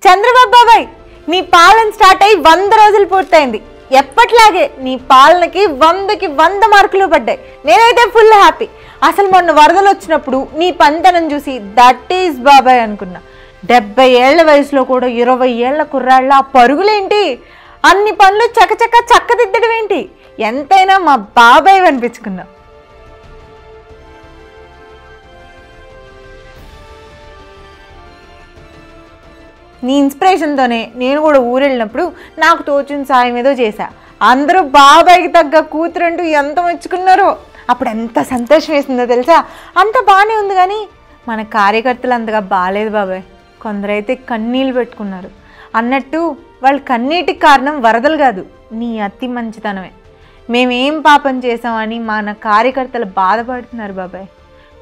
చంద్రబాబు బాబాయ్, నీ పాలన స్టార్ట్ అయ్యి 100 రోజులు పూర్తయింది. ఎప్పట్లాగే నీ పాలనకి 100కి 100 మార్కులు పడ్డాయి. నేనైతే ఫుల్ హ్యాపీ. అసలు మొన్న వరదలు వచ్చినప్పుడు నీ పంతనం చూసి దట్ ఈస్ బాబాయ్ అనుకున్నా. 70 ఏళ్ల వయసులో కూడా 20 ఏళ్ల కుర్రాళ్ళ ఆ పరుగులేంటి, అన్ని పనులు చక్కదిద్దడం ఏంటి, ఎంతైనా మా బాబాయ్ అనిపించుకున్నా. నీ ఇన్స్పిరేషన్తోనే నేను కూడా ఊరెళ్ళినప్పుడు నాకు తోచిన సాయం ఏదో చేశా. అందరూ బాబాయ్కి తగ్గ కూతురంటూ ఎంత మెచ్చుకున్నారో. అప్పుడు ఎంత సంతోషం వేసిందో తెలుసా. అంత బాగానే ఉంది, కానీ మన కార్యకర్తలు అంతగా బాగాలేదు బాబాయ్. కొందరైతే కన్నీళ్ళు పెట్టుకున్నారు. అన్నట్టు వాళ్ళ కన్నీటికి కారణం వరదలు కాదు, నీ అతి మంచితనమే. మేమేం పాపం చేసామని మన కార్యకర్తలు బాధపడుతున్నారు బాబాయ్.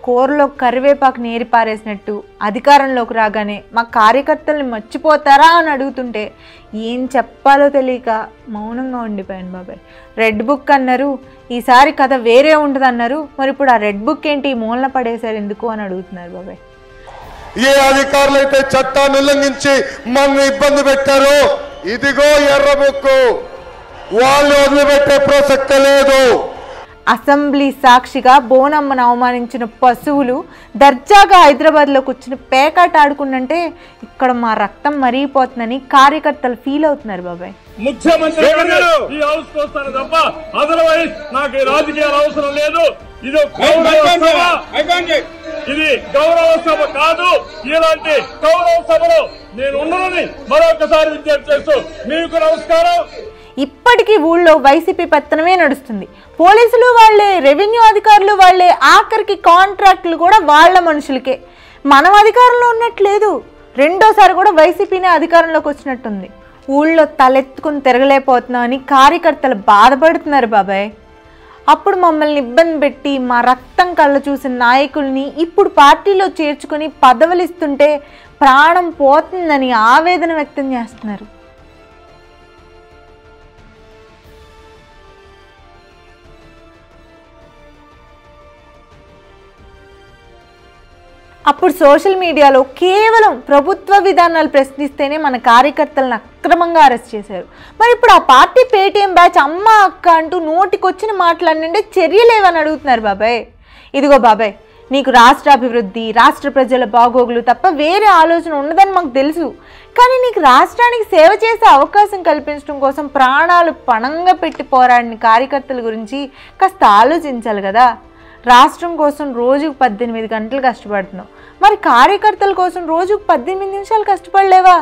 కూరలో కరివేపాకు నేరి పారేసినట్టు అధికారంలోకి రాగానే మా కార్యకర్తల్ని మర్చిపోతారా అని అడుగుతుంటే ఏం చెప్పాలో తెలియక మౌనంగా ఉండిపోయాను బాబాయ్. రెడ్ బుక్ అన్నారు, ఈసారి కథ వేరే ఉంటుంది అన్నారు. మరి ఇప్పుడు ఆ రెడ్ బుక్ ఏంటి మూలన పడేశారు ఎందుకు అని అడుగుతున్నారు బాబాయ్. ఏ అధికారులు అయితే చట్టాన్ని ఉల్లంఘించి మనల్ని ఇబ్బంది పెట్టారో ఇదిగో ఎర్ర బుక్కు, వాళ్ళు వదిలిపెట్టే ప్రసక్తి లేదు. అసెంబ్లీ సాక్షిగా బోనమ్మను అవమానించిన పశువులు దర్జాగా హైదరాబాద్లో కూర్చుని పేకాట ఆడుకుంటుంటే ఇక్కడ మా రక్తం మరిగిపోతుందని కార్యకర్తలు ఫీల్ అవుతున్నారు బాబాయ్. ముఖ్యమంత్రి ఈ హౌస్ వస్తాను తప్ప అదర్వైజ్ నాకు ఈ రాజకీయాలు అవసరం లేదు. ఇది గౌరవ సభ కాదు. ఇలాంటి గౌరవ సభలో నేను ఉండనని మరొకసారి విజ్ఞప్తి చేస్తూ మీకు నమస్కారం. ఇప్పటికీ ఊళ్ళో వైసీపీ పెత్తనమే నడుస్తుంది. పోలీసులు వాళ్లే, రెవెన్యూ అధికారులు వాళ్లే, ఆఖరికి కాంట్రాక్టులు కూడా వాళ్ళ మనుషులకే. మనం అధికారంలో ఉన్నట్లేదు. రెండోసారి కూడా వైసీపీనే అధికారంలోకి వచ్చినట్టుంది. ఊళ్ళో తలెత్తుకుని తిరగలేకపోతున్నామని కార్యకర్తలు బాధపడుతున్నారు బాబాయ్. అప్పుడు మమ్మల్ని ఇబ్బంది పెట్టి మా రక్తం కళ్ళ చూసిన నాయకుల్ని ఇప్పుడు పార్టీలో చేర్చుకుని పదవులు ఇస్తుంటే ప్రాణం పోతుందని ఆవేదన వ్యక్తం చేస్తున్నారు. అప్పుడు సోషల్ మీడియాలో కేవలం ప్రభుత్వ విధానాలు ప్రశ్నిస్తేనే మన కార్యకర్తలను అక్రమంగా అరెస్ట్ చేశారు. మరి ఇప్పుడు ఆ పార్టీ పేటీఎం బ్యాచ్ అమ్మ అక్క అంటూ నోటికొచ్చిన మాటలన్నంటే చర్యలేవని అడుగుతున్నారు బాబాయ్. ఇదిగో బాబాయ్, నీకు రాష్ట్ర అభివృద్ధి, రాష్ట్ర ప్రజల బాగోగులు తప్ప వేరే ఆలోచన ఉండదని మాకు తెలుసు. కానీ నీకు రాష్ట్రానికి సేవ చేసే అవకాశం కల్పించడం కోసం ప్రాణాలు పణంగా పెట్టి పోరాడిన కార్యకర్తల గురించి కాస్త ఆలోచించాలి కదా. రాష్ట్రం కోసం రోజుకు 18 గంటలు కష్టపడుతున్నావు, మరి కార్యకర్తల కోసం రోజుకు 18 నిమిషాలు కష్టపడలేవా?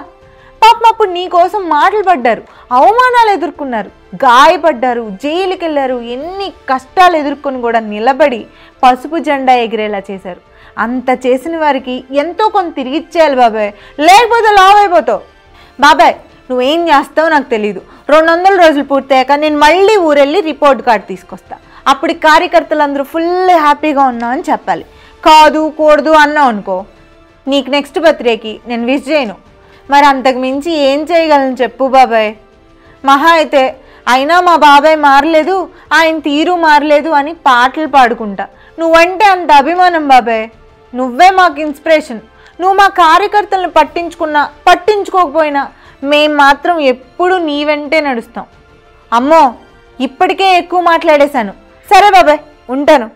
పాపం అప్పుడు నీ కోసం మాటలు పడ్డారు, అవమానాలు ఎదుర్కొన్నారు, గాయపడ్డారు, జైలుకి వెళ్ళారు. ఎన్ని కష్టాలు ఎదుర్కొని కూడా నిలబడి పసుపు జెండా ఎగిరేలా చేశారు. అంత చేసిన వారికి ఎంతో కొంత తిరిగిచ్చేయాలి బాబాయ్, లేకపోతే లావ్ అయిపోతావు. బాబాయ్, నువ్వేం చేస్తావో నాకు తెలీదు. 200 రోజులు పూర్తయ్యాక నేను మళ్ళీ ఊరెళ్ళి రిపోర్ట్ కార్డు తీసుకొస్తా. అప్పుడు కార్యకర్తలందరూ ఫుల్ హ్యాపీగా ఉన్నామని చెప్పాలి. కాదు కూడదు అన్నావు అనుకో, నీకు నెక్స్ట్ బర్త్డేకి నేను విష్ చేయను. మరి అంతకు మించి ఏం చేయగలను చెప్పు బాబాయ్. మహా అయితే అయినా మా బాబాయ్ మారలేదు, ఆయన తీరు మారలేదు అని పాటలు పాడుకుంటా. నువ్వంటే అంత అభిమానం బాబాయ్. నువ్వే మాకు ఇన్స్పిరేషన్. నువ్వు మా కార్యకర్తలను పట్టించుకున్నా పట్టించుకోకపోయినా మేం మాత్రం ఎప్పుడు నీ వెంటే నడుస్తాం. అమ్మో, ఇప్పటికే ఎక్కువ మాట్లాడేశాను. సరే బాబాయ్, ఉంటాను.